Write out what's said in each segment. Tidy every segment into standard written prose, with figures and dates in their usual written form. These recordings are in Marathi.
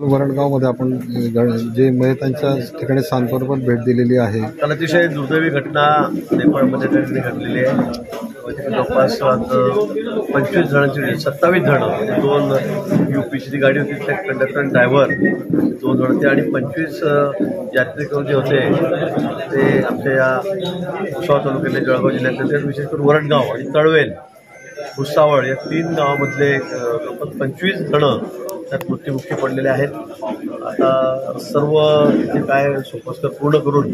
वरणगावमध्ये आपण जे मयतांच्या ठिकाणी सांत्वनपर भेट दिलेली आहे. काल अतिशय दुर्दैवी घटना नेपाळमध्ये त्यांनी घडलेली आहे. जवळपास 25 जणांची 27 जण, 2 UPची गाडी होती, त्या कंडक्टर आणि ड्रायव्हर 2 जण होते आणि 25 यात्रेकरू जे होते ते आमच्या या भुसावळ तालुक्यातले जळगाव जिल्ह्यातले, विशेष करून वरणगाव आणि तळवेल भुसावळ या 3 गावामधले 25 जण त्यात मृत्युमुखी पडलेले आहेत. आता सर्व जे काय सोपस्कर पूर्ण करून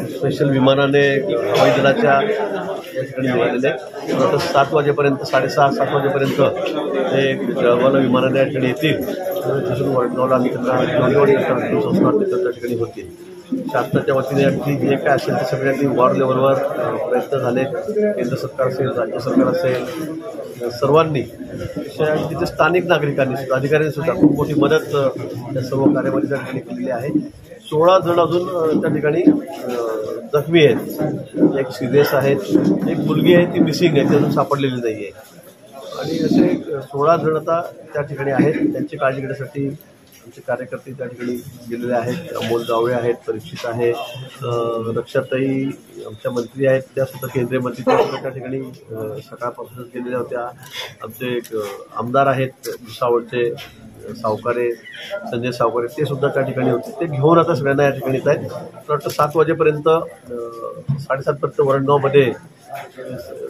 स्पेशल विमानाने हवाई दलाच्या या ठिकाणी निघालेले. आता 7 वाजेपर्यंत 6:30-7 वाजेपर्यंत ते जळगावला विमानाने या ठिकाणी येतील. तिथून वडगावला आम्ही त्यांना संस्कार त्या ठिकाणी होतील. शासनाच्या वतीने अगदी जे काय असेल ते सगळ्यांनी वॉर लेवलवर प्रयत्न झाले. केंद्र सरकार असेल, राज्य सरकार असेल, सर्वांनी, तिथे स्थानिक नागरिकांनी सुद्धा, अधिकाऱ्यांनी सुद्धा खूप मोठी मदत त्या सर्व कार्यामध्ये त्या ठिकाणी केलेली आहे. 16 जण अजून त्या ठिकाणी जखमी आहेत. एक सिरियस आहेत, एक मुलगी आहे ती मिसिंग आहे, ती अजून सापडलेली नाही आहे. आणि असे 16 जण आता त्या ठिकाणी आहेत. त्यांची काळजी घेण्यासाठी आमचे कार्यकर्ते त्या ठिकाणी गेलेले आहेत. अमोल जावळे आहेत, परीक्षित आहे, रक्षाताई आमच्या मंत्री आहेत, त्या सुद्धा केंद्रीय मंत्री त्या ठिकाणी सकाळपासूनच गेलेल्या होत्या. आमचे आमदार आहेत भुसावळचे सावकारे, संजय सावकारे, ते सुद्धा त्या ठिकाणी होते. ते घेऊन आता सगळ्यांना या ठिकाणी येत आहेत. मला वाटतं 7 वाजेपर्यंत 7:30पर्यंत वरणगावमध्ये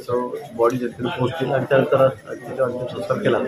सर्व बॉडी या ठिकाणी पोहोचतील आणि त्यानंतर अंतिम संस्कार केला.